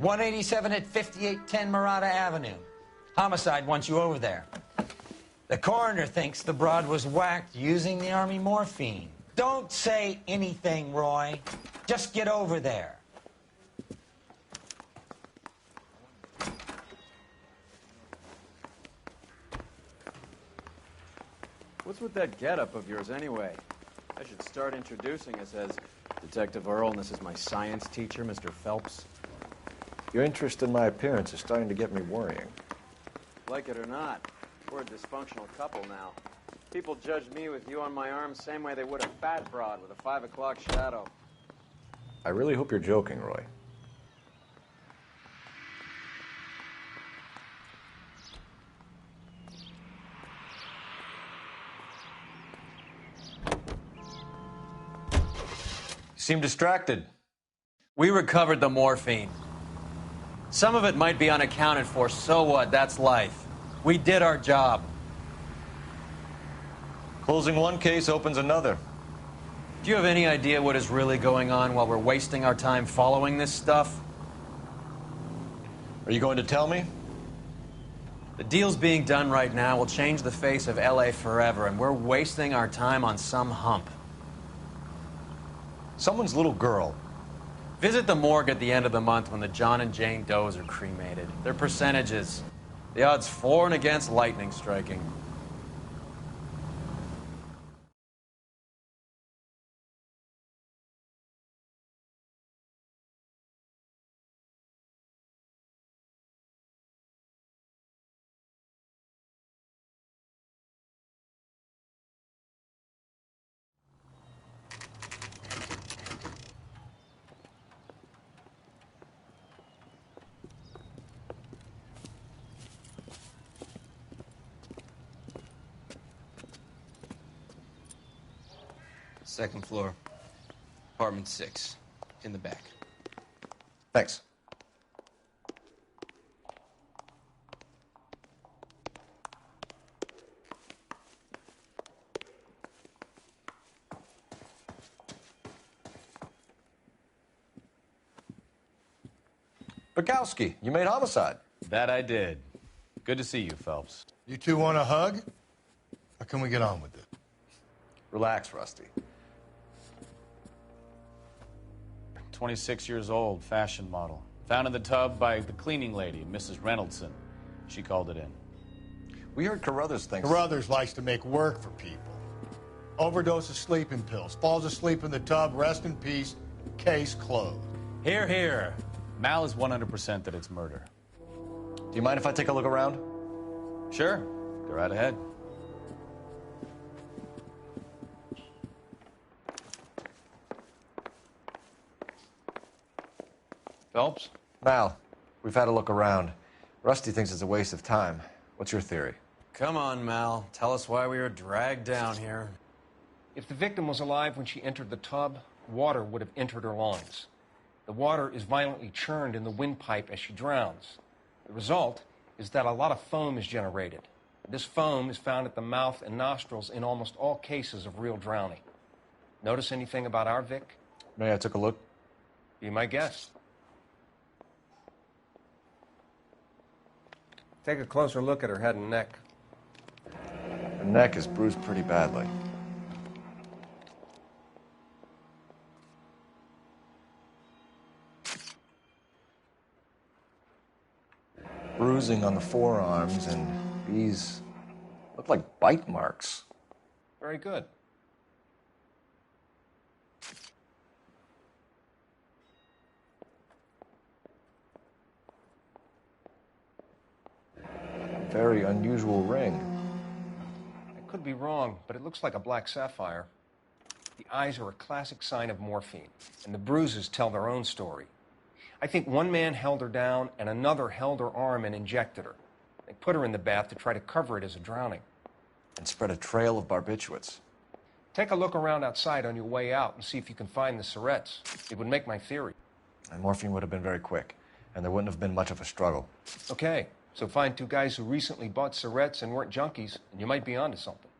187 at 5810 Murata Avenue. Homicide wants you over there. The coroner thinks the broad was whacked using the Army morphine. Don't say anything, Roy. Just get over there. What's with that getup of yours anyway? I should start introducing us as Detective Earl, and this is my science teacher, Mr. Phelps. Your interest in my appearance is starting to get me worrying. Like it or not, we're a dysfunctional couple now. People judge me with you on my arm the same way they would a fat broad with a 5 o'clock shadow. I really hope you're joking, Roy. You seem distracted. We recovered the morphine. Some of it might be unaccounted for, so what? That's life. We did our job. Closing one case opens another. Do you have any idea what is really going on while we're wasting our time following this stuff? Are you going to tell me? The deals being done right now will change the face of LA forever, and we're wasting our time on some hump. Someone's little girl. Visit the morgue at the end of the month when the John and Jane Does are cremated. Their percentages. The odds for and against lightning striking. Second floor, apartment 6, in the back. Thanks. Bukowski, you made homicide. That I did. Good to see you, Phelps. You two want a hug? Or can we get on with it? Relax, Rusty. 26 years old, fashion model. Found in the tub by the cleaning lady, Mrs. Reynoldson. She called it in. We heard Carruthers thinks... Carruthers likes to make work for people. Overdose of sleeping pills. Falls asleep in the tub. Rest in peace. Case closed. Here, here. Mal is 100% that it's murder. Do you mind if I take a look around? Sure. Go right ahead. Phelps? Mal, we've had a look around. Rusty thinks it's a waste of time. What's your theory? Come on, Mal. Tell us why we were dragged down here. If the victim was alive when she entered the tub, water would have entered her lungs. The water is violently churned in the windpipe as she drowns. The result is that a lot of foam is generated. This foam is found at the mouth and nostrils in almost all cases of real drowning. Notice anything about our Vic? May I took a look? Be my guest. Take a closer look at her head and neck. Her neck is bruised pretty badly. Bruising on the forearms, and these look like bite marks. Very good. Very unusual ring. I could be wrong, but it looks like a black sapphire. The eyes are a classic sign of morphine, and the bruises tell their own story. I think one man held her down and another held her arm and injected her. They put her in the bath to try to cover it as a drowning. And spread a trail of barbiturates. Take a look around outside on your way out and see if you can find the syrettes. It would make my theory. And morphine would have been very quick, and there wouldn't have been much of a struggle. Okay, so find two guys who recently bought syrettes and weren't junkies, and you might be onto something.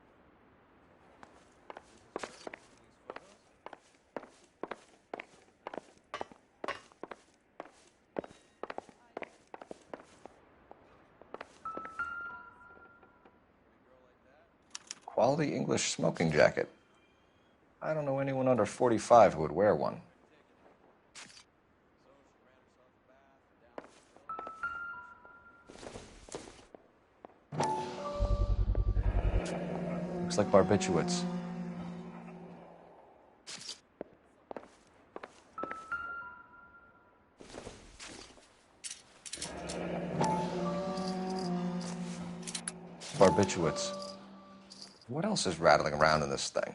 Quality English smoking jacket. I don't know anyone under 45 who would wear one. Looks like barbiturates. Barbiturates. What else is rattling around in this thing?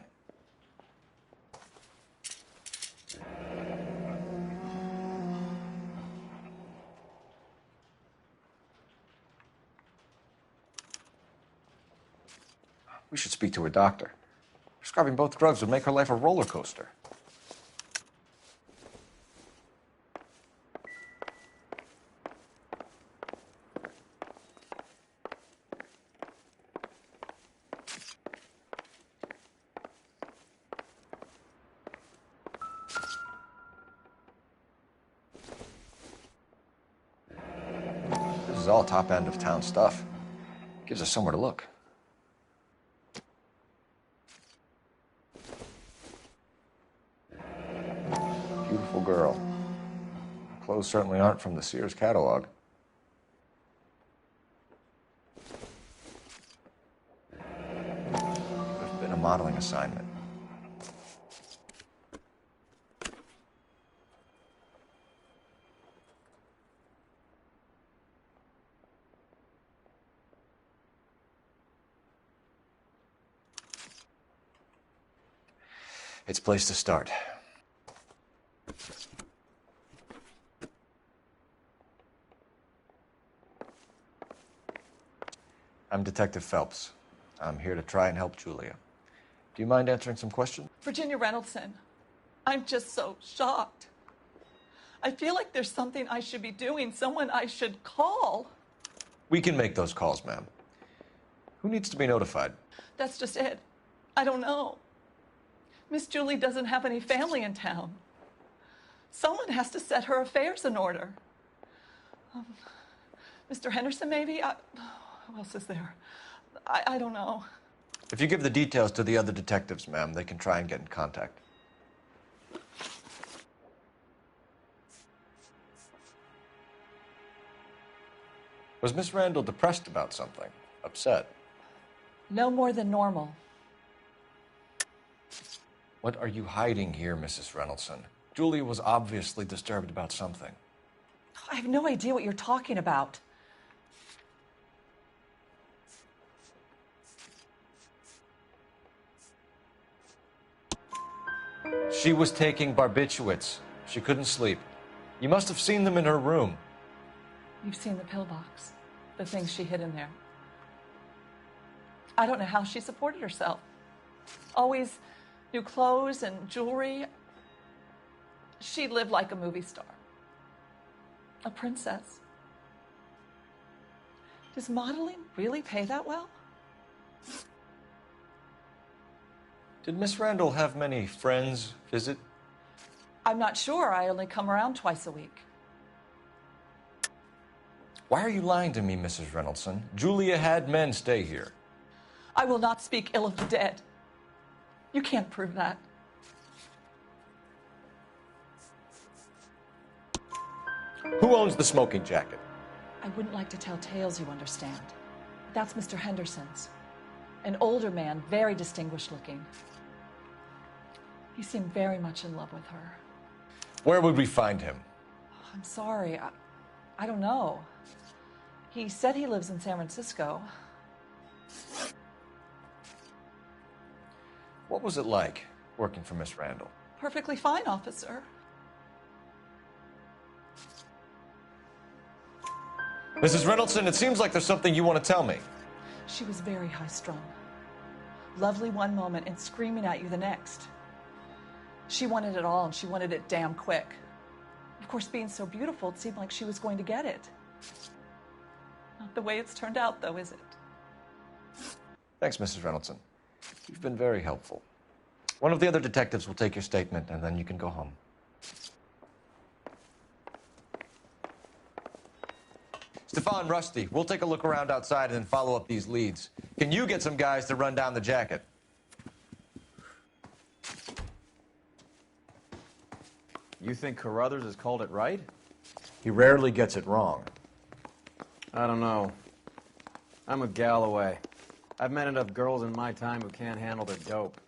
We should speak to her doctor. Prescribing both drugs would make her life a roller coaster. This is all top end of town stuff. Gives us somewhere to look. Beautiful girl. Clothes certainly aren't from the Sears catalog. Could have been a modeling assignment. It's a place to start. I'm Detective Phelps. I'm here to try and help Julia. Do you mind answering some questions? Virginia Reynoldson, I'm just so shocked. I feel like there's something I should be doing, someone I should call. We can make those calls, ma'am. Who needs to be notified? That's just it. I don't know. Miss Julie doesn't have any family in town. Someone has to set her affairs in order. Mr. Henderson, maybe? Who else is there? I don't know. If you give the details to the other detectives, ma'am, they can try and get in contact. Was Miss Randall depressed about something? Upset? No more than normal. What are you hiding here, Mrs. Reynoldson? Julia was obviously disturbed about something. I have no idea what you're talking about. She was taking barbiturates. She couldn't sleep. You must have seen them in her room. You've seen the pillbox, the things she hid in there. I don't know how she supported herself. Always new clothes and jewelry. She lived like a movie star. A princess. Does modeling really pay that well? Did Miss Randall have many friends visit? I'm not sure. I only come around twice a week. Why are you lying to me, Mrs. Reynoldson? Julia had men stay here. I will not speak ill of the dead. You can't prove that. Who owns the smoking jacket? I wouldn't like to tell tales, you understand. That's Mr. Henderson's. An older man, very distinguished looking. He seemed very much in love with her. Where would we find him? I'm sorry. I don't know. He said he lives in San Francisco. What was it like working for Miss Randall? Perfectly fine, officer. Mrs. Reynoldson, it seems like there's something you want to tell me. She was very high-strung. Lovely one moment and screaming at you the next. She wanted it all, and she wanted it damn quick. Of course, being so beautiful, it seemed like she was going to get it. Not the way it's turned out, though, is it? Thanks, Mrs. Reynoldson. You've been very helpful. One of the other detectives will take your statement, and then you can go home. Stefan, Rusty, we'll take a look around outside and then follow up these leads. Can you get some guys to run down the jacket? You think Carruthers has called it right? He rarely gets it wrong. I don't know. I'm with Galloway. I've met enough girls in my time who can't handle their dope.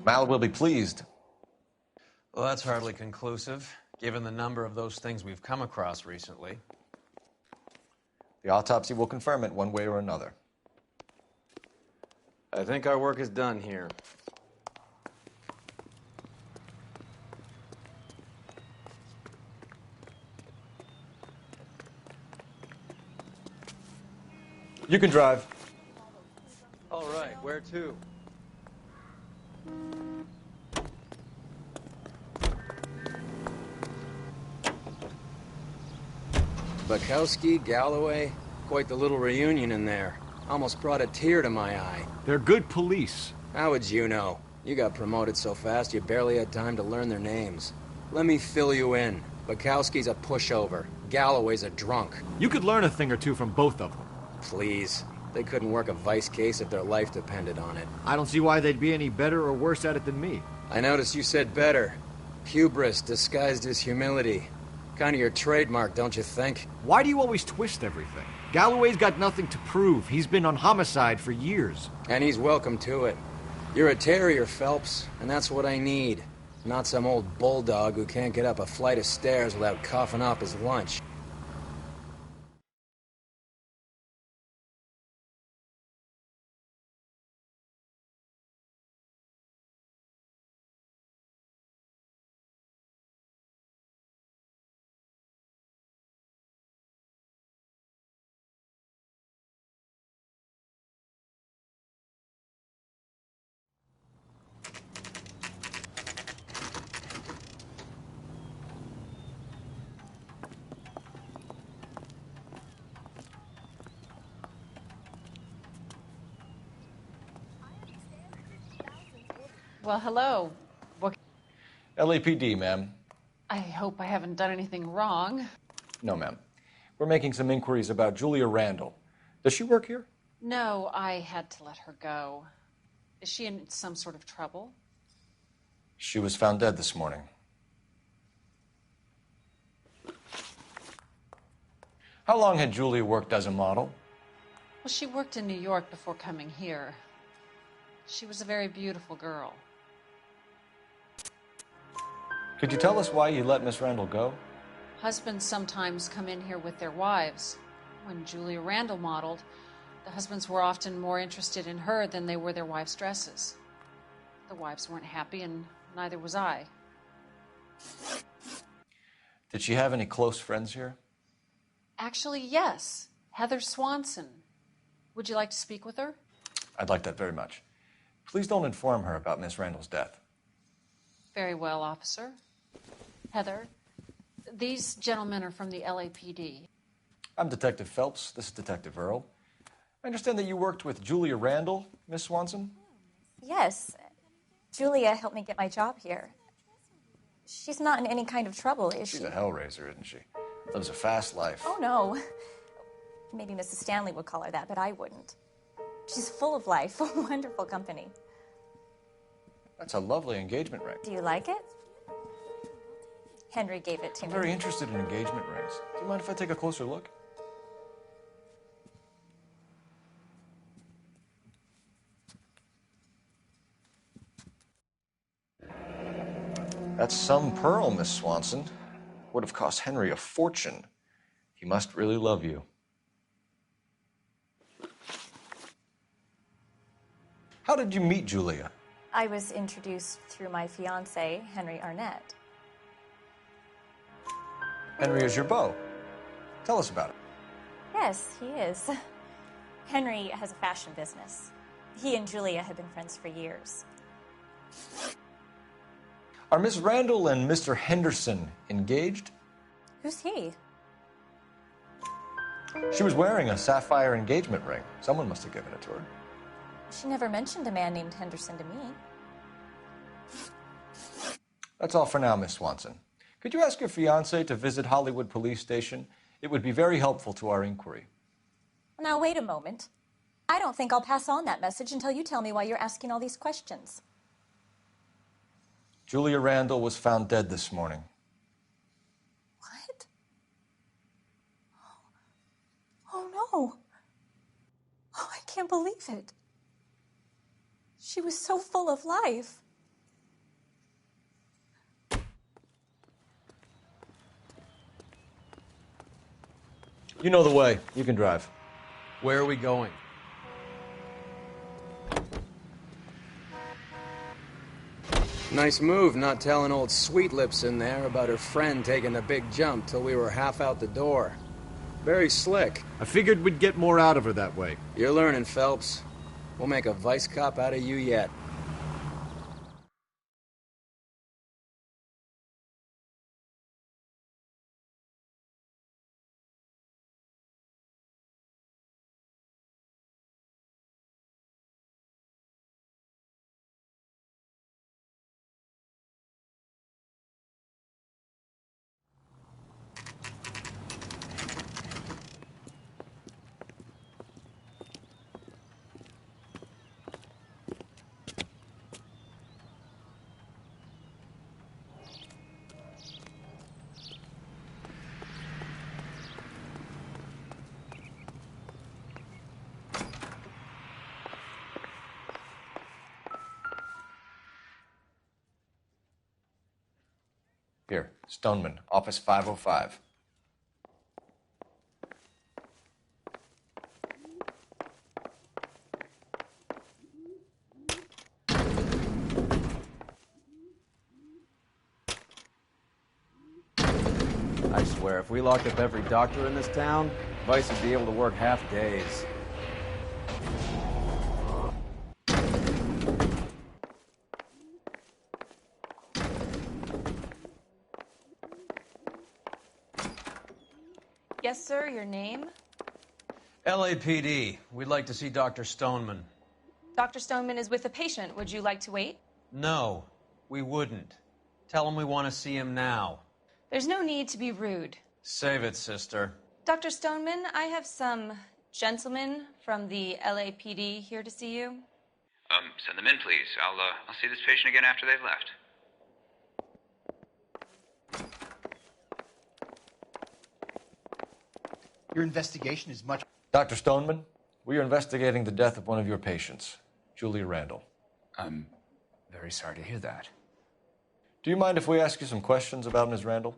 Mal will be pleased. Well, that's hardly conclusive, given the number of those things we've come across recently. The autopsy will confirm it one way or another. I think our work is done here. You can drive. All right, where to? Bukowski, Galloway, quite the little reunion in there. Almost brought a tear to my eye. They're good police. How would you know? You got promoted so fast you barely had time to learn their names. Let me fill you in. Bukowski's a pushover. Galloway's a drunk. You could learn a thing or two from both of them. Please. They couldn't work a vice case if their life depended on it. I don't see why they'd be any better or worse at it than me. I noticed you said better. Hubris disguised as humility. Kind of your trademark, don't you think? Why do you always twist everything? Galloway's got nothing to prove. He's been on homicide for years. And he's welcome to it. You're a terrier, Phelps, and that's what I need. Not some old bulldog who can't get up a flight of stairs without coughing up his lunch. Well, hello. LAPD, ma'am. I hope I haven't done anything wrong. No, ma'am. We're making some inquiries about Julia Randall. Does she work here? No, I had to let her go. Is she in some sort of trouble? She was found dead this morning. How long had Julia worked as a model? Well, she worked in New York before coming here. She was a very beautiful girl. Could you tell us why you let Miss Randall go? Husbands sometimes come in here with their wives. When Julia Randall modeled, the husbands were often more interested in her than they were their wives' dresses. The wives weren't happy, and neither was I. Did she have any close friends here? Actually, yes. Heather Swanson. Would you like to speak with her? I'd like that very much. Please don't inform her about Miss Randall's death. Very well, officer. Heather, these gentlemen are from the LAPD. I'm Detective Phelps. This is Detective Earl. I understand that you worked with Julia Randall, Miss Swanson? Yes. Julia helped me get my job here. She's not in any kind of trouble, is she? She's a hellraiser, isn't she? Lives a fast life. Oh, no. Maybe Mrs. Stanley would call her that, but I wouldn't. She's full of life, wonderful company. That's a lovely engagement ring. Do you like it? Henry gave it to me. I'm very interested in engagement rings. Do you mind if I take a closer look? That's some pearl, Miss Swanson. Would have cost Henry a fortune. He must really love you. How did you meet Julia? I was introduced through my fiancé, Henry Arnett. Henry is your beau. Tell us about it. Yes, he is. Henry has a fashion business. He and Julia have been friends for years. Are Miss Randall and Mr. Henderson engaged? Who's he? She was wearing a sapphire engagement ring. Someone must have given it to her. She never mentioned a man named Henderson to me. That's all for now, Miss Swanson. Could you ask your fiancé to visit Hollywood Police Station? It would be very helpful to our inquiry. Now, wait a moment. I don't think I'll pass on that message until you tell me why you're asking all these questions. Julia Randall was found dead this morning. What? Oh, no. Oh, I can't believe it. She was so full of life. You know the way. You can drive. Where are we going? Nice move not telling old Sweet Lips in there about her friend taking the big jump till we were half out the door. Very slick. I figured we'd get more out of her that way. You're learning, Phelps. We'll make a vice cop out of you yet. Here, Stoneman, office 505. I swear, if we locked up every doctor in this town, Vice would be able to work half days. Yes, sir, your name? LAPD. We'd like to see Dr. Stoneman. Dr. Stoneman is with a patient. Would you like to wait? No, we wouldn't. Tell him we want to see him now. There's no need to be rude. Save it, sister. Dr. Stoneman, I have some gentlemen from the LAPD here to see you. Send them in, please. I'll see this patient again after they've left. Your investigation is much... Dr. Stoneman, we are investigating the death of one of your patients, Julia Randall. I'm very sorry to hear that. Do you mind if we ask you some questions about Ms. Randall?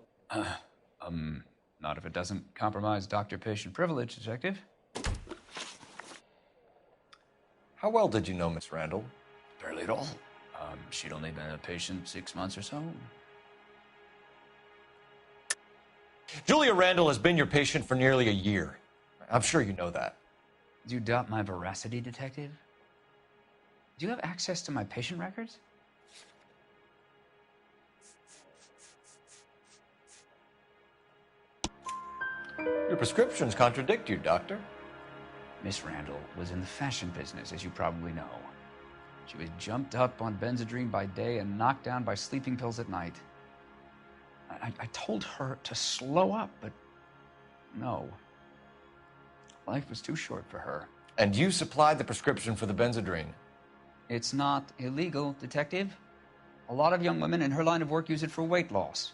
Not if it doesn't compromise doctor-patient privilege, Detective. How well did you know Miss Randall? Barely at all. She'd only been a patient 6 months or so. Julia Randall has been your patient for nearly a year. I'm sure you know that. Do you doubt my veracity, Detective? Do you have access to my patient records? Your prescriptions contradict you, Doctor. Miss Randall was in the fashion business, as you probably know. She was jumped up on Benzedrine by day and knocked down by sleeping pills at night. I told her to slow up, but no. Life was too short for her. And you supplied the prescription for the Benzedrine? It's not illegal, Detective. A lot of young women in her line of work use it for weight loss.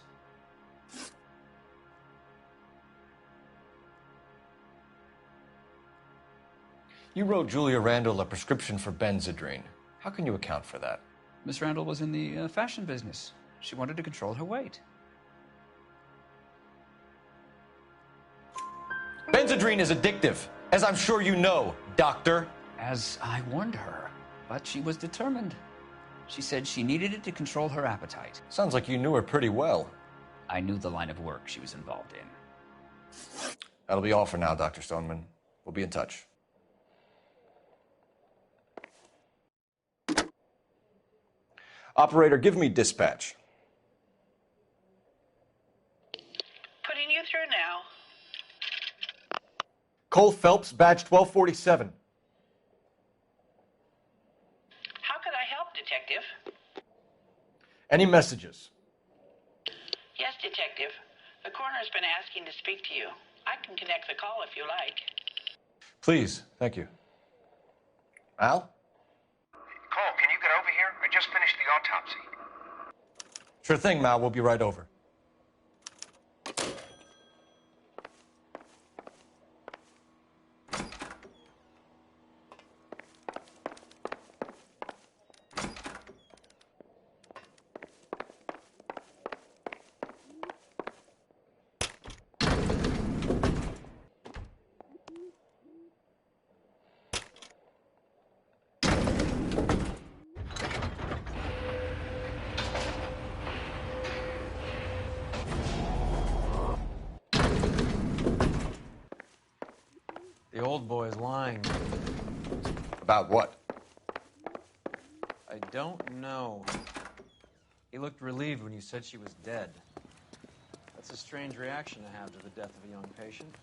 You wrote Julia Randall a prescription for Benzedrine. How can you account for that? Miss Randall was in the fashion business. She wanted to control her weight. Benzedrine is addictive, as I'm sure you know, Doctor. As I warned her, but she was determined. She said she needed it to control her appetite. Sounds like you knew her pretty well. I knew the line of work she was involved in. That'll be all for now, Dr. Stoneman. We'll be in touch. Operator, give me dispatch. Putting you Cole Phelps, badge 1247. How could I help, Detective? Any messages? Yes, Detective. The coroner's been asking to speak to you. I can connect the call if you like. Please, thank you. Al? Cole, can you get over here? I just finished the autopsy. Sure thing, Mal. We'll be right over. The old boy's lying. About what? I don't know. He looked relieved when you said she was dead. That's a strange reaction to have to the death of a young patient.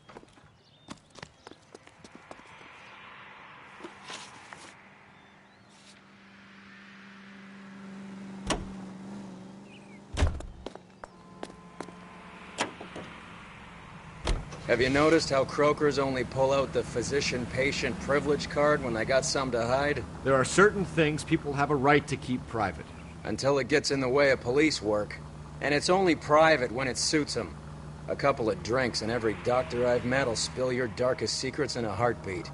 Have you noticed how croakers only pull out the physician-patient privilege card when they got something to hide? There are certain things people have a right to keep private. Until it gets in the way of police work. And it's only private when it suits them. A couple of drinks and every doctor I've met will spill your darkest secrets in a heartbeat.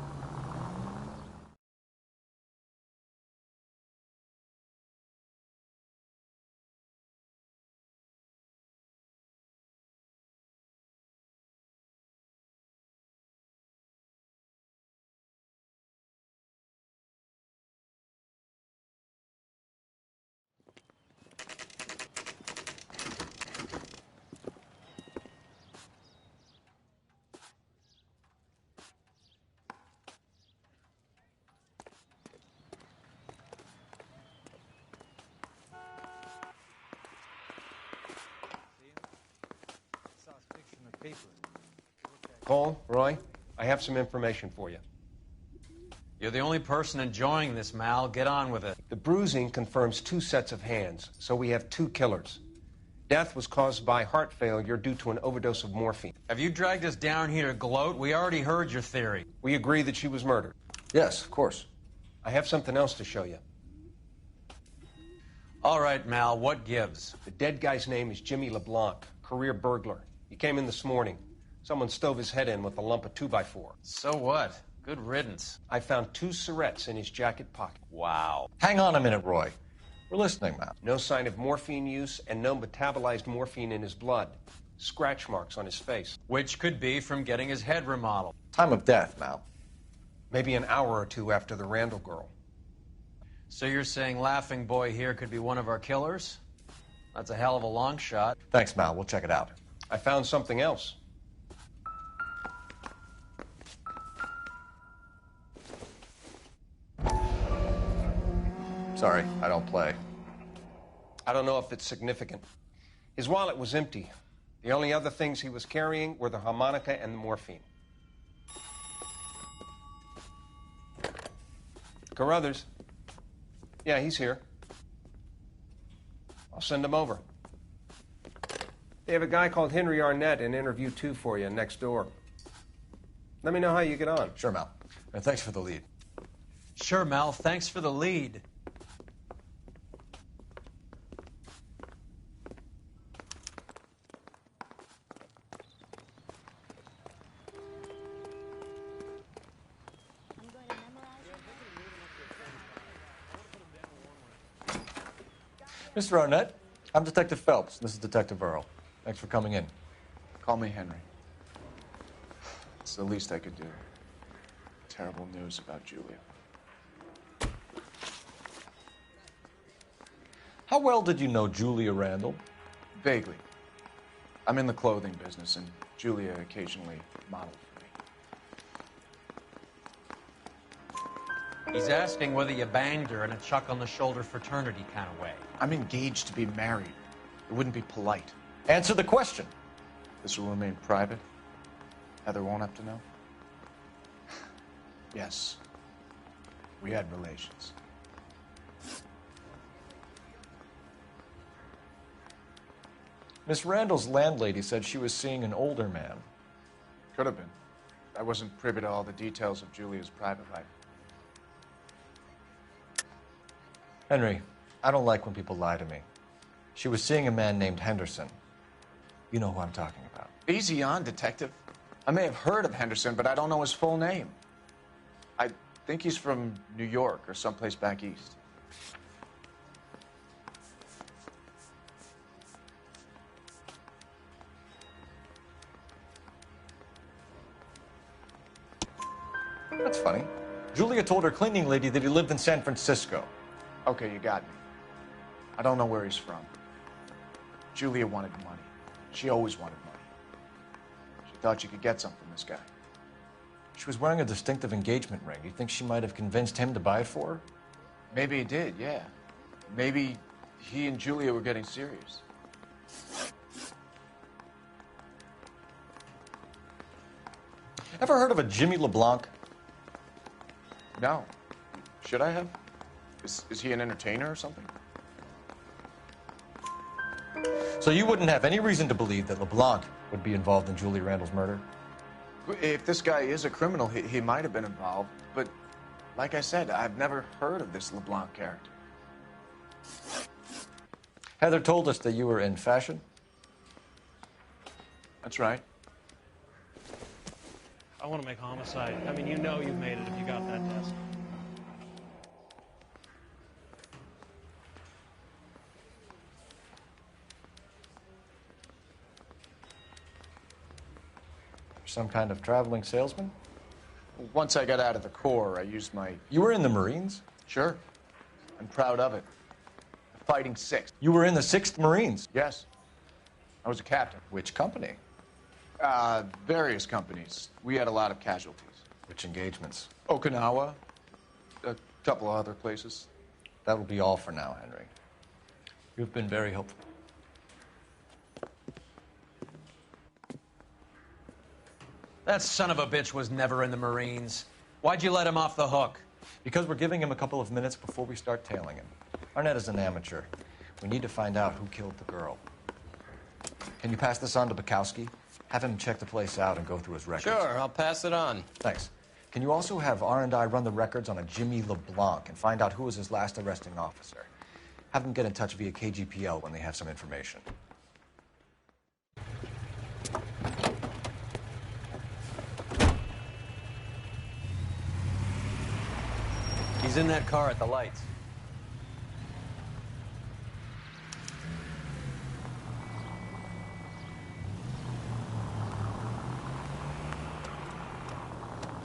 Cole, Roy, I have some information for you. You're the only person enjoying this, Mal. Get on with it. The bruising confirms 2 sets of hands, so we have 2 killers. Death was caused by heart failure due to an overdose of morphine. Have you dragged us down here to gloat? We already heard your theory. We agree that she was murdered. Yes, of course. I have something else to show you. All right, Mal, what gives? The dead guy's name is Jimmy LeBlanc, career burglar. He came in this morning. Someone stove his head in with a lump of 2x4. So what? Good riddance. I found 2 cigarettes in his jacket pocket. Wow. Hang on a minute, Roy. We're listening, Mal. No sign of morphine use and no metabolized morphine in his blood. Scratch marks on his face. Which could be from getting his head remodeled. Time of death, Mal. Maybe an hour or 2 after the Randall girl. So you're saying Laughing Boy here could be one of our killers? That's a hell of a long shot. Thanks, Mal. We'll check it out. I found something else. Sorry, I don't play. I don't know if it's significant. His wallet was empty. The only other things he was carrying were the harmonica and the morphine. Carruthers. Yeah, he's here. I'll send him over. They have a guy called Henry Arnett in interview 2 for you next door. Let me know how you get on. Sure, Mal. And thanks for the lead. Sure, Mal. Thanks for the lead. Mr. Arnett, I'm Detective Phelps. This is Detective Earl. Thanks for coming in. Call me Henry. It's the least I could do. Terrible news about Julia. How well did you know Julia Randall? Vaguely. I'm in the clothing business, and Julia occasionally modeled for me. He's asking whether you banged her in a chuck-on-the-shoulder fraternity kind of way. I'm engaged to be married. It wouldn't be polite. Answer the question. This will remain private. Heather won't have to know. Yes. We had relations. Miss Randall's landlady said she was seeing an older man. Could have been. I wasn't privy to all the details of Julia's private life. Henry, I don't like when people lie to me. She was seeing a man named Henderson. You know who I'm talking about. Easy on, Detective. I may have heard of Henderson, but I don't know his full name. I think he's from New York or someplace back east. That's funny. Julia told her cleaning lady that he lived in San Francisco. Okay, you got me. I don't know where he's from. Julia wanted money. She always wanted money. She thought she could get some from this guy. She was wearing a distinctive engagement ring. Do you think she might have convinced him to buy it for her? Maybe he did, yeah. Maybe he and Julia were getting serious. Ever heard of a Jimmy LeBlanc? No. Should I have? Is he an entertainer or something? So you wouldn't have any reason to believe that LeBlanc would be involved in Julie Randall's murder? If this guy is a criminal, he might have been involved. But like I said, I've never heard of this LeBlanc character. Heather told us that you were in fashion. That's right. I want to make homicide. I mean, you know you've made it if you got that desk. Some kind of traveling salesman? Once I got out of the Corps, I used my... You were in the Marines? Sure. I'm proud of it. The Fighting Sixth. You were in the 6th Marines? Yes. I was a captain. Which company? Various companies. We had a lot of casualties. Which engagements? Okinawa. A couple of other places. That will be all for now, Henry. You've been very helpful. That son of a bitch was never in the Marines. Why'd you let him off the hook? Because we're giving him a couple of minutes before we start tailing him. Arnett is an amateur. We need to find out who killed the girl. Can you pass this on to Bukowski? Have him check the place out and go through his records. Sure, I'll pass it on. Thanks. Can you also have R&I run the records on a Jimmy LeBlanc and find out who was his last arresting officer? Have them get in touch via KGPL when they have some information. He's in that car at the lights.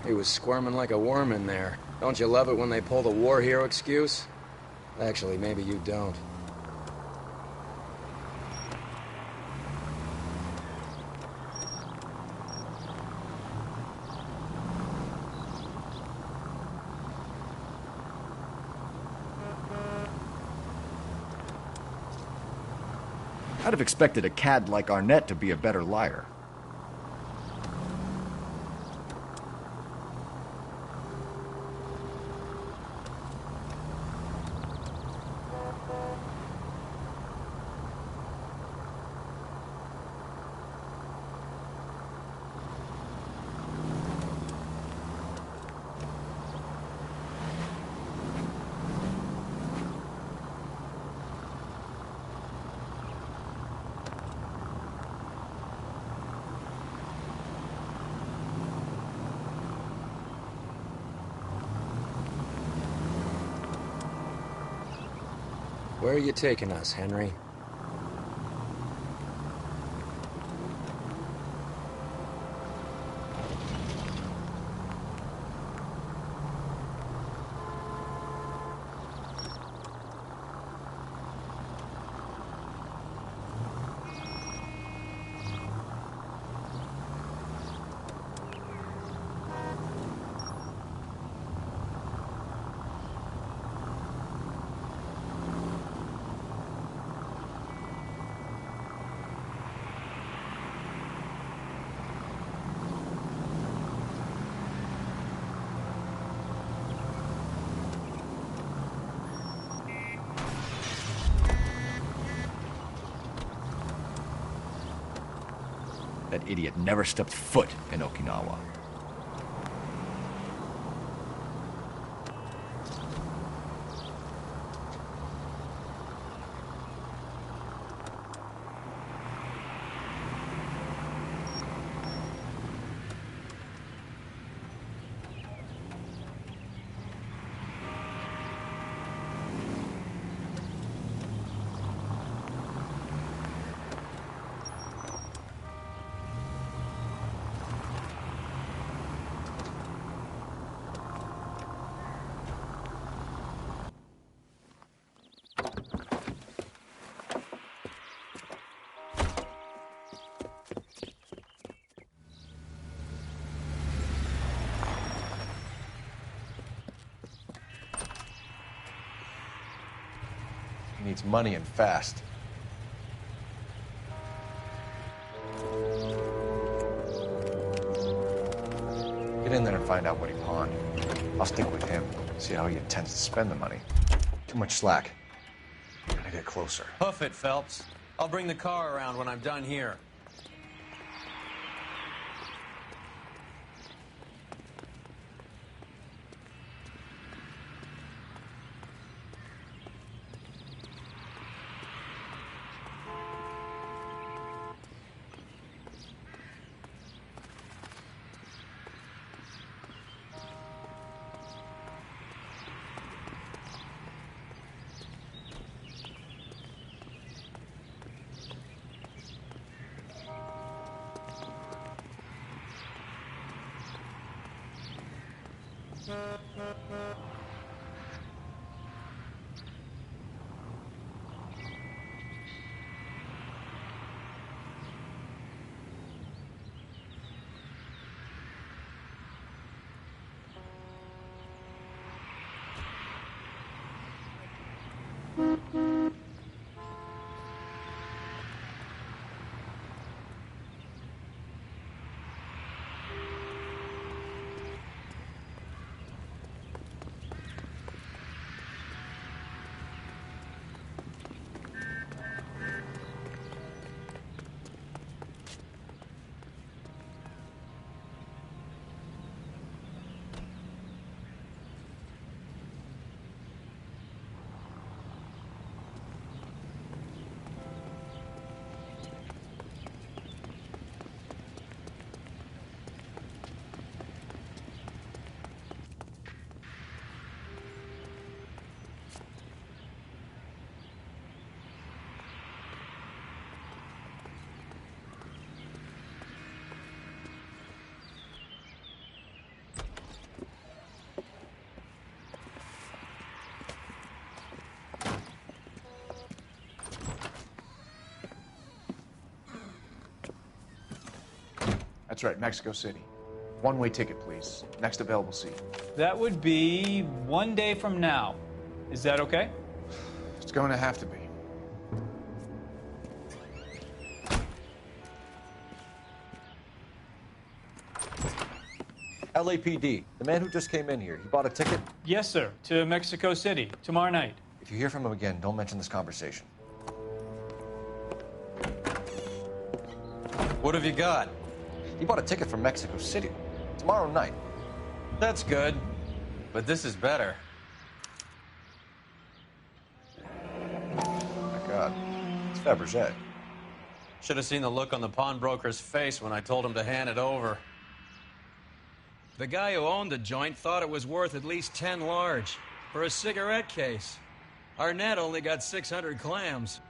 He was squirming like a worm in there. Don't you love it when they pull the war hero excuse? Actually, maybe you don't. I'd have expected a cad like Arnett to be a better liar. Where are you taking us, Henry? That idiot never stepped foot in Okinawa. He needs money and fast. Get in there and find out what he pawned. I'll stick with him, see how he intends to spend the money. Too much slack. Gotta get closer. Hoof it, Phelps. I'll bring the car around when I'm done here. That's right, Mexico City. One-way ticket, please. Next available seat. That would be 1 day from now. Is that okay? It's going to have to be. LAPD, the man who just came in here, he bought a ticket? Yes, sir. To Mexico City, tomorrow night. If you hear from him again, don't mention this conversation. What have you got? He bought a ticket from Mexico City. Tomorrow night. That's good. But this is better. Oh my God. It's Fabergé. Should have seen the look on the pawnbroker's face when I told him to hand it over. The guy who owned the joint thought it was worth at least 10 large for a cigarette case. Arnett only got 600 clams.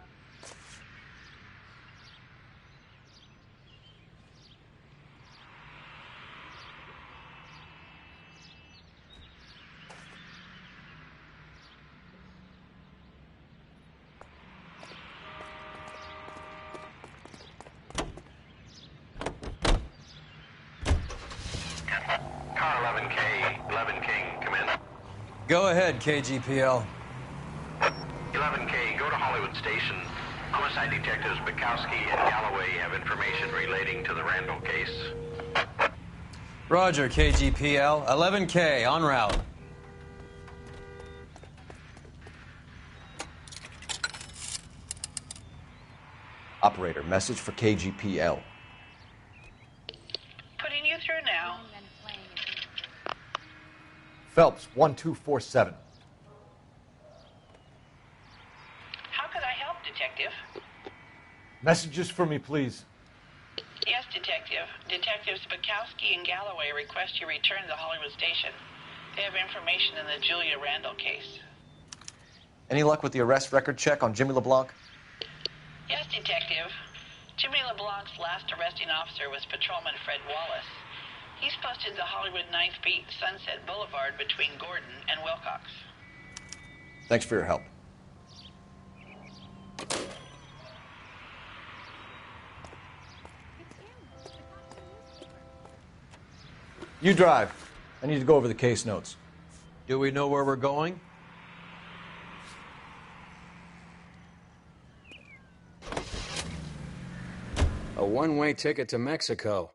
Go ahead, KGPL. 11K, go to Hollywood Station. Homicide detectives Bukowski and Galloway have information relating to the Randall case. Roger, KGPL. 11K, en route. Operator, message for KGPL. Phelps, 1247. How could I help, Detective? Messages for me, please. Yes, Detective. Detectives Bukowski and Galloway request you return to Hollywood Station. They have information in the Julia Randall case. Any luck with the arrest record check on Jimmy LeBlanc? Yes, Detective. Jimmy LeBlanc's last arresting officer was Patrolman Fred Wallace. He's posted to Hollywood 9th Beat Sunset Boulevard between Gordon and Wilcox. Thanks for your help. You drive. I need to go over the case notes. Do we know where we're going? A one-way ticket to Mexico.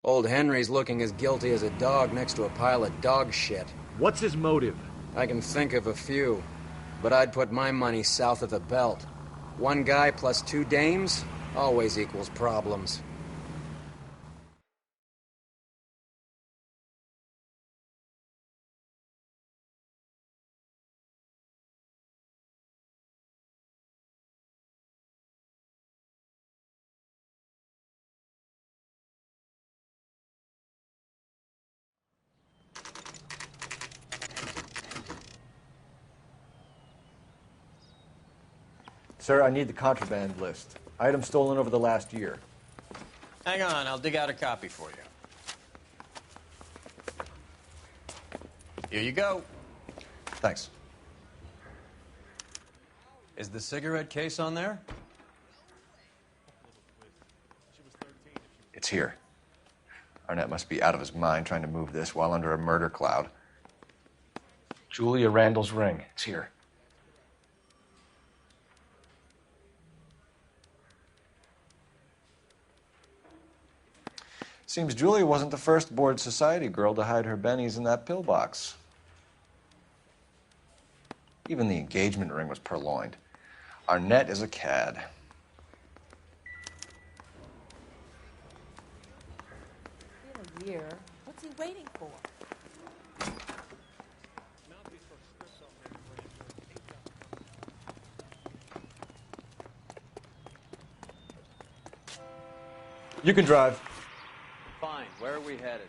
Old Henry's looking as guilty as a dog next to a pile of dog shit. What's his motive? I can think of a few, but I'd put my money south of the belt. One guy plus two dames always equals problems. Sir, I need the contraband list. Items stolen over the last year. Hang on, I'll dig out a copy for you. Here you go. Thanks. Is the cigarette case on there? It's here. Arnett must be out of his mind trying to move this while under a murder cloud. Julia Randall's ring. It's here. Seems Julia wasn't the first bored society girl to hide her bennies in that pillbox. Even the engagement ring was purloined. Arnett is a cad. In a year, what's he waiting for? You can drive. Fine. Where are we headed?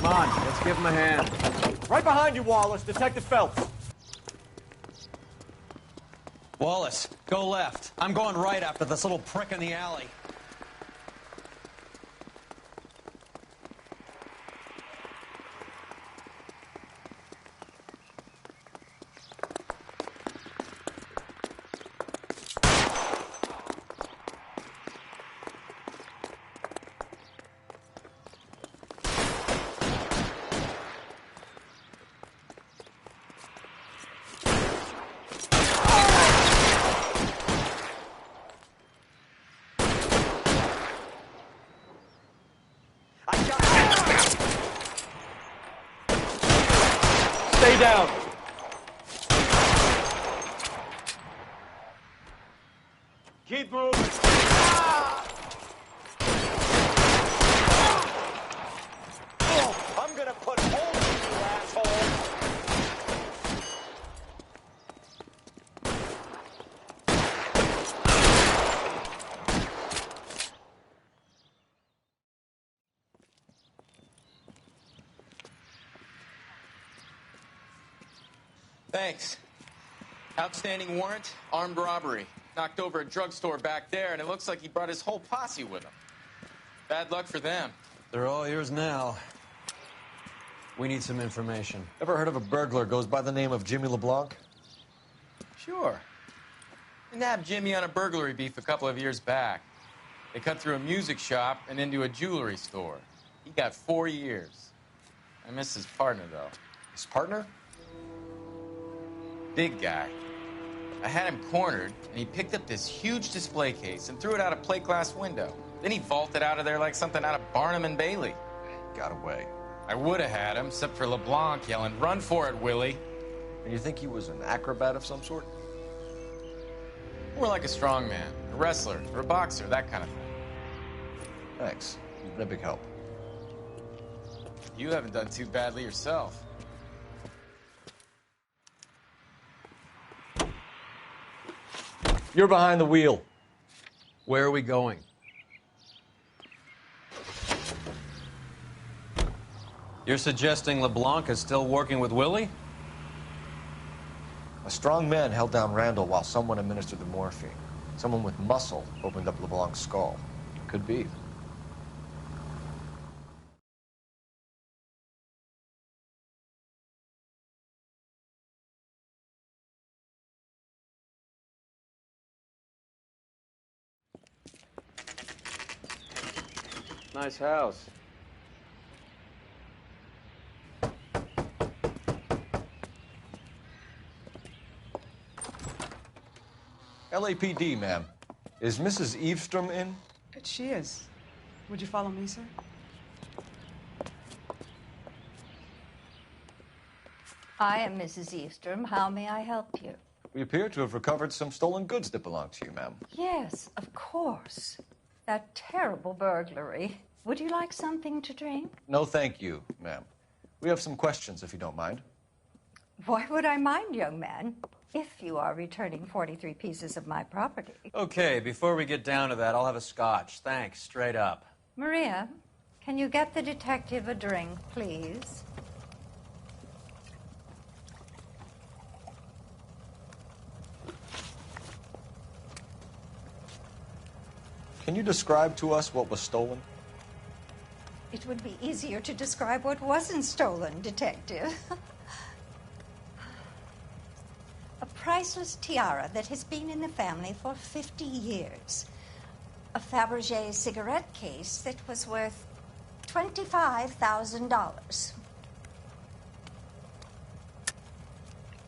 Come on, let's give him a hand. Right behind you, Wallace. Detective Phelps. Wallace, go left. I'm going right after this little prick in the alley. Stay down. Keep moving. I'm gonna put holes in you, asshole. Thanks. Outstanding warrant, armed robbery. Knocked over a drugstore back there, and it looks like he brought his whole posse with him. Bad luck for them. They're all yours now. We need some information. Ever heard of a burglar goes by the name of Jimmy LeBlanc? Sure. We nabbed Jimmy on a burglary beef a couple of years back. They cut through a music shop and into a jewelry store. He got 4 years. I miss his partner, though. His partner? Big guy. I had him cornered, and he picked up this huge display case and threw it out a plate glass window. Then he vaulted out of there like something out of Barnum and Bailey. Got away. I would have had him, except for LeBlanc yelling, "Run for it, Willie!" And you think he was an acrobat of some sort? More like a strongman, a wrestler, or a boxer, that kind of thing. Thanks. You've been a big help. You haven't done too badly yourself. You're behind the wheel. Where are we going? You're suggesting LeBlanc is still working with Willie? A strong man held down Randall while someone administered the morphine. Someone with muscle opened up LeBlanc's skull. Could be. Nice house. LAPD, ma'am. Is Mrs. Eavestrom in? She is. Would you follow me, sir? I am Mrs. Eavestrom. How may I help you? We appear to have recovered some stolen goods that belong to you, ma'am. Yes, of course. That terrible burglary. Would you like something to drink? No, thank you, ma'am. We have some questions, if you don't mind. Why would I mind, young man, if you are returning 43 pieces of my property? Okay, before we get down to that, I'll have a scotch. Thanks, straight up. Maria, can you get the detective a drink, please? Can you describe to us what was stolen? It would be easier to describe what wasn't stolen, Detective. A priceless tiara that has been in the family for 50 years. A Fabergé cigarette case that was worth $25,000.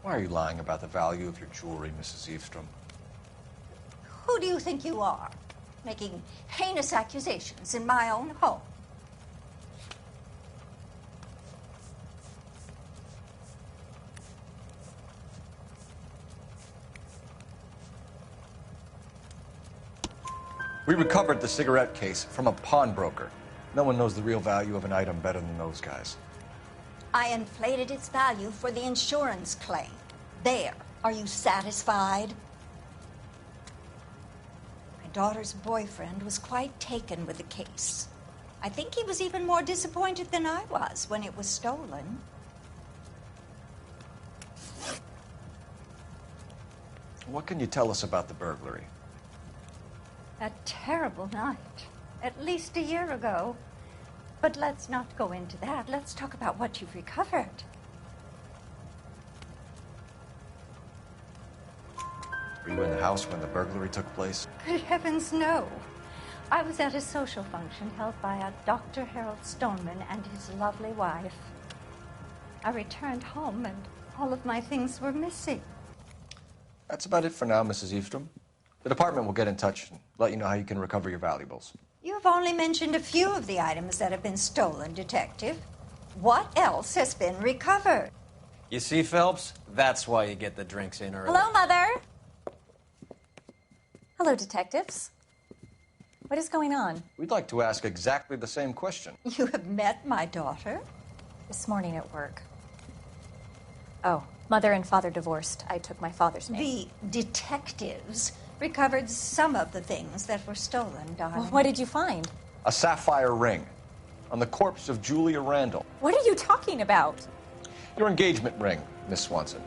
Why are you lying about the value of your jewelry, Mrs. Eavestrom? Who do you think you are, making heinous accusations in my own home? We recovered the cigarette case from a pawnbroker. No one knows the real value of an item better than those guys. I inflated its value for the insurance claim. There. Are you satisfied? My daughter's boyfriend was quite taken with the case. I think he was even more disappointed than I was when it was stolen. What can you tell us about the burglary? A terrible night. At least a year ago. But let's not go into that. Let's talk about what you've recovered. Were you in the house when the burglary took place? Good heavens, no. I was at a social function held by a Dr. Harold Stoneman and his lovely wife. I returned home and all of my things were missing. That's about it for now, Mrs. Eavestrom. The department will get in touch and let you know how you can recover your valuables. You've only mentioned a few of the items that have been stolen, Detective. What else has been recovered? You see, Phelps? That's why you get the drinks in early. Hello, Mother. Hello, detectives. What is going on? We'd like to ask exactly the same question. You have met my daughter? This morning at work. Oh, Mother and Father divorced. I took my father's name. The detectives recovered some of the things that were stolen, darling. Well, what did you find? A sapphire ring on the corpse of Julia Randall. What are you talking about? Your engagement ring, Miss Swanson.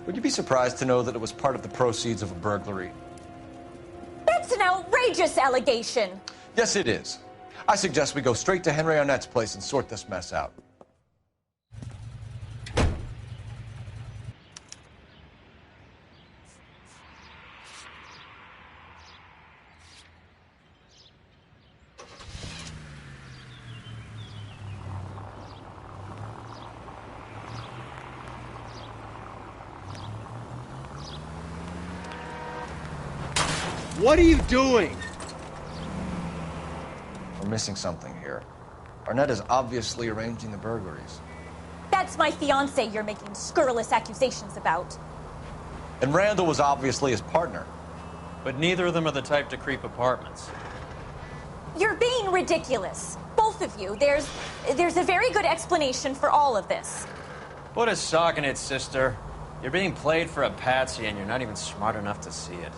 Would you be surprised to know that it was part of the proceeds of a burglary? That's an outrageous allegation. Yes, it is. I suggest we go straight to Henry Arnett's place and sort this mess out. What are you doing? We're missing something here. Arnett is obviously arranging the burglaries. That's my fiancé you're making scurrilous accusations about. And Randall was obviously his partner. But neither of them are the type to creep apartments. You're being ridiculous. Both of you. There's a very good explanation for all of this. Put a sock in it, sister. You're being played for a patsy and you're not even smart enough to see it.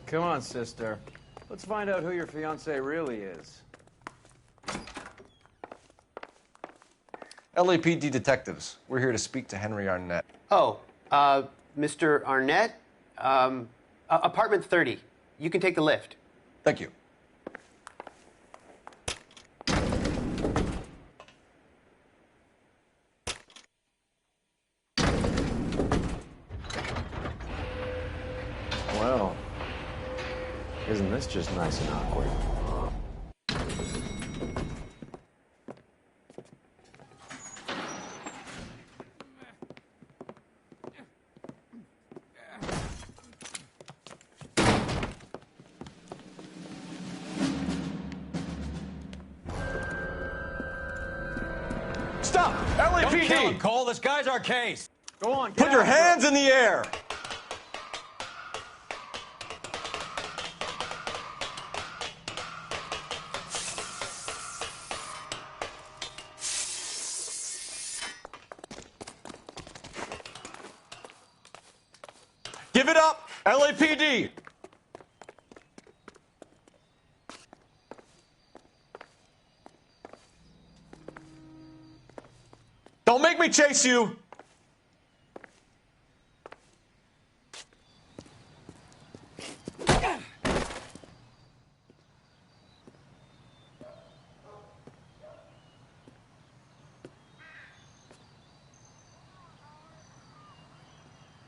Come on, sister. Let's find out who your fiancé really is. LAPD detectives. We're here to speak to Henry Arnett. Oh, Mr. Arnett? Apartment 30. You can take the lift. Thank you. Well, isn't this just nice and awkward? Stop! Don't kill him, LAPD! Cole. This guy's our case. Go on, get Put your after hands him. in the air! Give it up, LAPD! Don't make me chase you!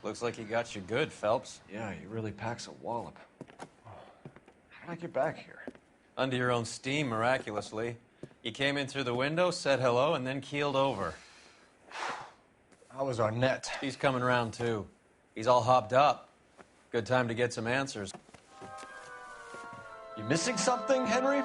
Looks like he got you good, Phelps. Yeah, he really packs a wallop. How did I get back here? Under your own steam, miraculously. You came in through the window, said hello, and then keeled over. How was Arnett? He's coming around, too. He's all hopped up. Good time to get some answers. You missing something, Henry?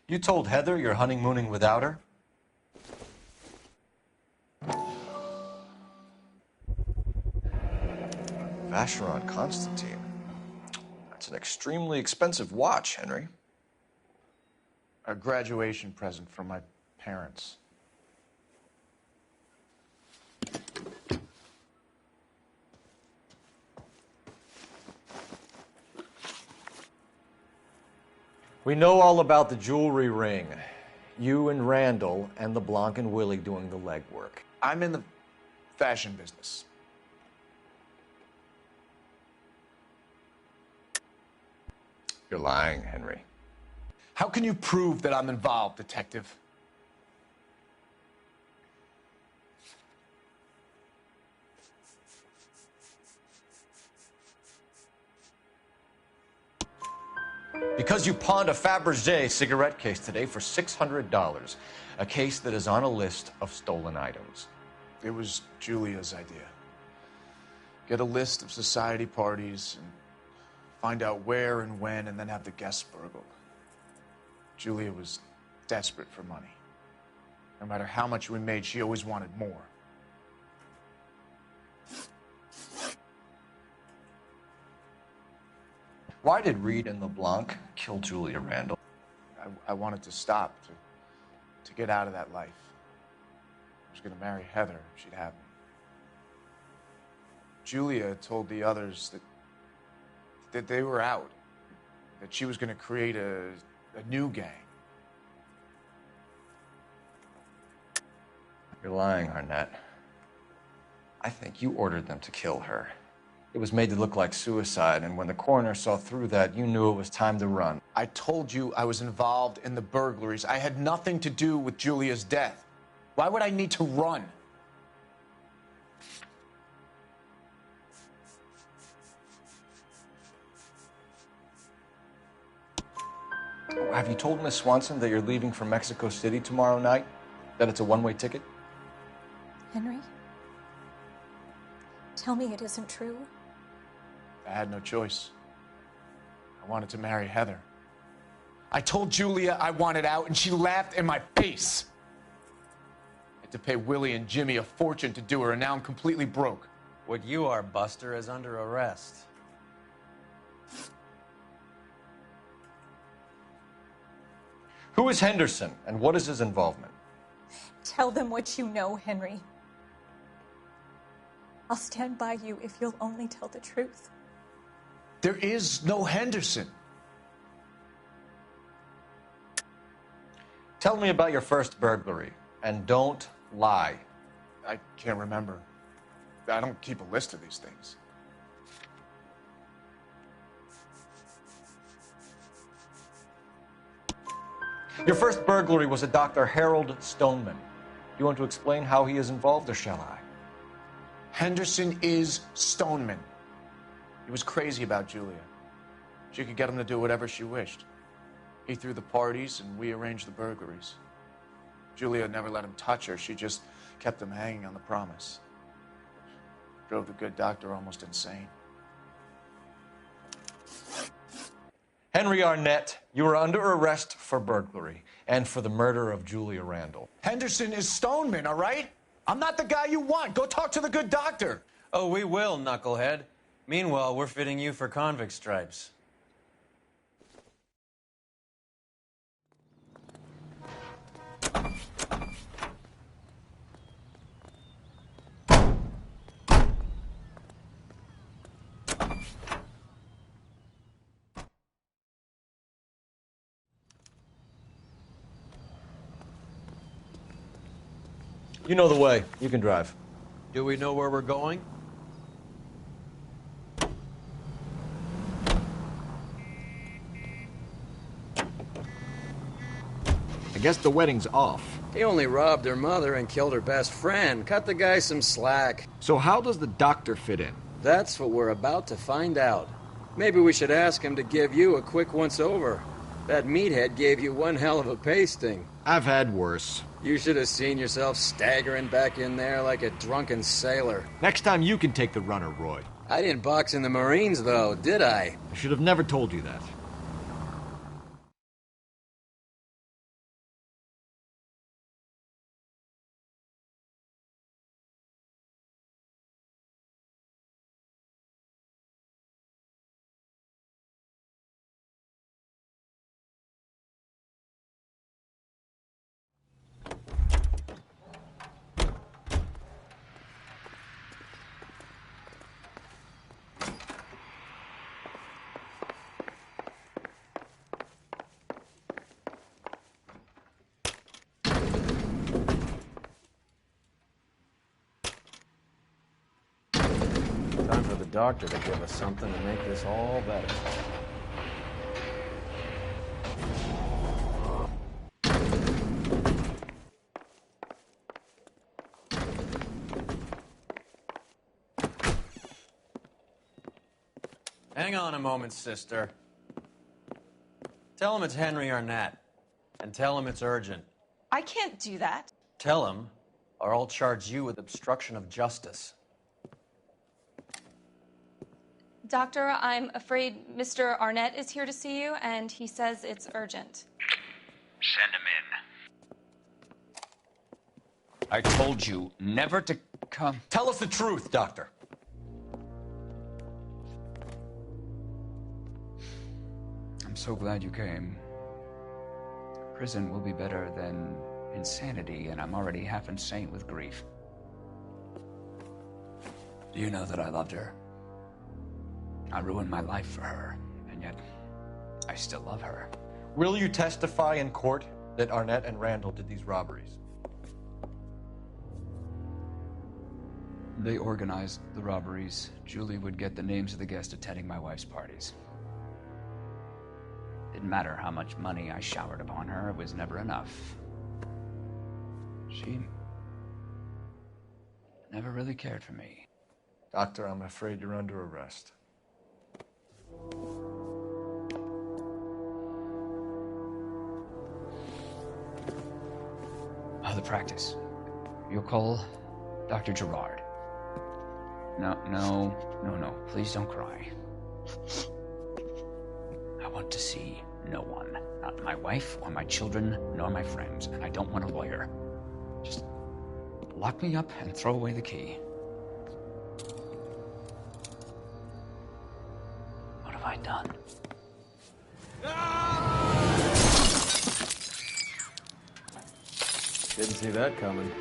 You told Heather you're honeymooning without her? Vacheron Constantine. That's an extremely expensive watch, Henry. A graduation present from my parents. We know all about the jewelry ring. You and Randall and LeBlanc and Willie doing the legwork. I'm in the fashion business. You're lying, Henry. How can you prove that I'm involved, Detective? Because you pawned a Fabergé cigarette case today for $600. A case that is on a list of stolen items. It was Julia's idea. Get a list of society parties and find out where and when, and then have the guests burgled. Julia was desperate for money. No matter how much we made, she always wanted more. Why did Reed and LeBlanc kill Julia Randall? I wanted to stop, to get out of that life. I was going to marry Heather if she'd have me. Julia told the others that they were out, that she was going to create a new gang. You're lying, Arnett. I think you ordered them to kill her. It was made to look like suicide, and when the coroner saw through that, you knew it was time to run. I told you I was involved in the burglaries. I had nothing to do with Julia's death. Why would I need to run? Have you told Miss Swanson that you're leaving for Mexico City tomorrow night? That it's a one-way ticket? Henry? Tell me it isn't true. I had no choice. I wanted to marry Heather. I told Julia I wanted out, and she laughed in my face. I had to pay Willie and Jimmy a fortune to do her, and now I'm completely broke. What you are, Buster, is under arrest. Who is Henderson, and what is his involvement? Tell them what you know, Henry. I'll stand by you if you'll only tell the truth. There is no Henderson. Tell me about your first burglary, and don't lie. I can't remember. I don't keep a list of these things. Your first burglary was a Dr. Harold Stoneman. You want to explain how he is involved, or shall I? Henderson is Stoneman. He was crazy about Julia. She could get him to do whatever she wished. He threw the parties, and we arranged the burglaries. Julia never let him touch her. She just kept him hanging on the promise. Drove the good doctor almost insane. Henry Arnett, you are under arrest for burglary and for the murder of Julia Randall. Henderson is Stoneman, all right? I'm not the guy you want. Go talk to the good doctor. Oh, we will, knucklehead. Meanwhile, we're fitting you for convict stripes. You know the way. You can drive. Do we know where we're going? I guess the wedding's off. He only robbed her mother and killed her best friend. Cut the guy some slack. So how does the doctor fit in? That's what we're about to find out. Maybe we should ask him to give you a quick once-over. That meathead gave you one hell of a pasting. I've had worse. You should have seen yourself staggering back in there like a drunken sailor. Next time you can take the runner, Roy. I didn't box in the Marines, though, did I? I should have never told you that. Time for the doctor to give us something to make this all better. Hang on a moment, sister. Tell him it's Henry Arnett. And tell him it's urgent. I can't do that. Tell him, or I'll charge you with obstruction of justice. Doctor, I'm afraid Mr. Arnett is here to see you, and he says it's urgent. Send him in. I told you never to come. Tell us the truth, Doctor. I'm so glad you came. Prison will be better than insanity, and I'm already half insane with grief. Do you know that I loved her? I ruined my life for her, and yet I still love her. Will you testify in court that Arnett and Randall did these robberies? They organized the robberies. Julie would get the names of the guests attending my wife's parties. Didn't matter how much money I showered upon her, it was never enough. She never really cared for me. Doctor, I'm afraid you're under arrest. The practice. You'll call Dr. Gerard. No. Please don't cry. I want to see no one. Not my wife or my children, nor my friends. And I don't want a lawyer. Just lock me up and throw away the key. What have I done? Didn't see that coming.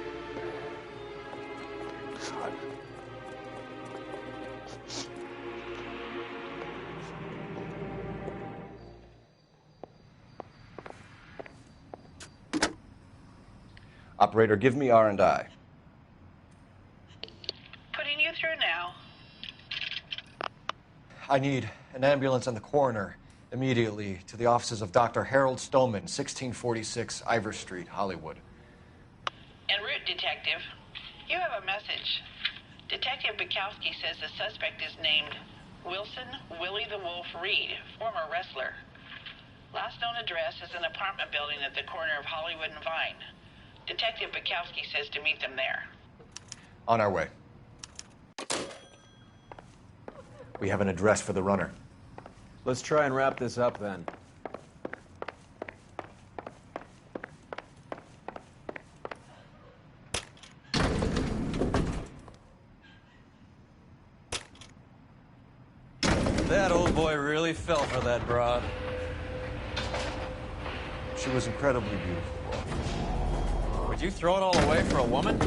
Operator, give me R&I. Putting you through now. I need an ambulance and the coroner immediately to the offices of Dr. Harold Stoneman, 1646 Ivor Street, Hollywood. En route, Detective. You have a message. Detective Bukowski says the suspect is named Wilson Willie the Wolf Reed, former wrestler. Last known address is an apartment building at the corner of Hollywood and Vine. Detective Bukowski says to meet them there. On our way. We have an address for the runner. Let's try and wrap this up then. That old boy really fell for that broad. She was incredibly beautiful. Would you throw it all away for a woman?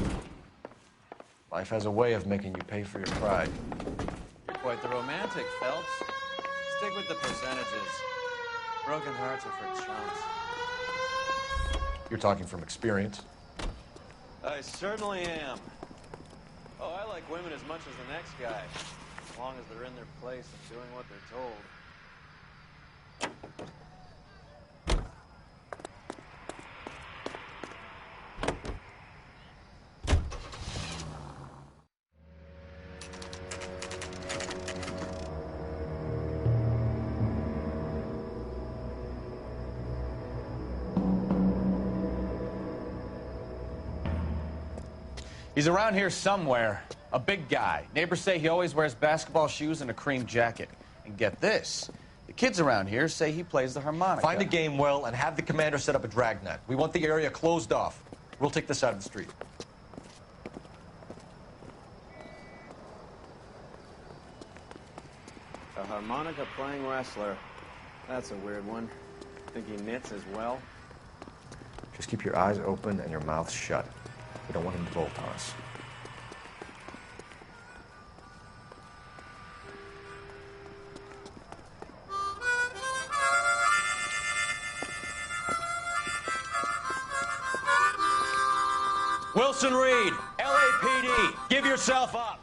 Life has a way of making you pay for your pride. You're quite the romantic, Phelps. Stick with the percentages. Broken hearts are for chumps. You're talking from experience. I certainly am. Oh, I like women as much as the next guy, as long as they're in their place and doing what they're told. He's around here somewhere. A big guy. Neighbors say he always wears basketball shoes and a cream jacket. And get this, the kids around here say he plays the harmonica. Find a game well and have the commander set up a dragnet. We want the area closed off. We'll take this out of the street. A harmonica-playing wrestler. That's a weird one. Think he knits as well? Just keep your eyes open and your mouth shut. We don't want him to bolt on us. Wilson Reed, LAPD, give yourself up.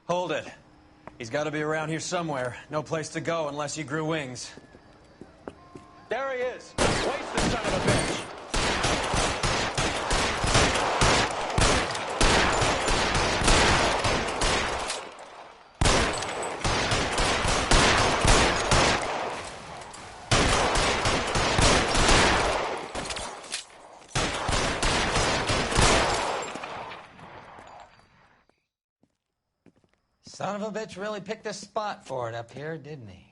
Hold it. He's got to be around here somewhere. No place to go unless he grew wings. There he is. Waste this son of a bitch. Son of a bitch really picked a spot for it up here, didn't he?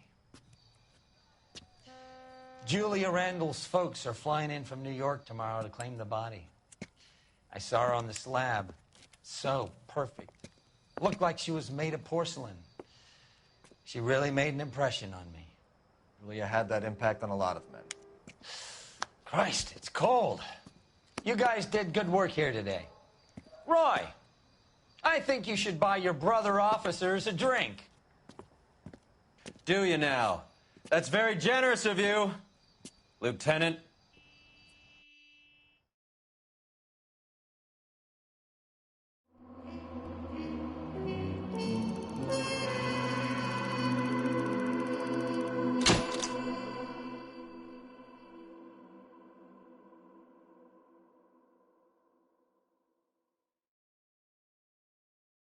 Julia Randall's folks are flying in from New York tomorrow to claim the body. I saw her on the slab. So perfect. Looked like she was made of porcelain. She really made an impression on me. Julia had that impact on a lot of men. Christ, it's cold. You guys did good work here today. Roy, I think you should buy your brother officers a drink. Do you now? That's very generous of you, Lieutenant.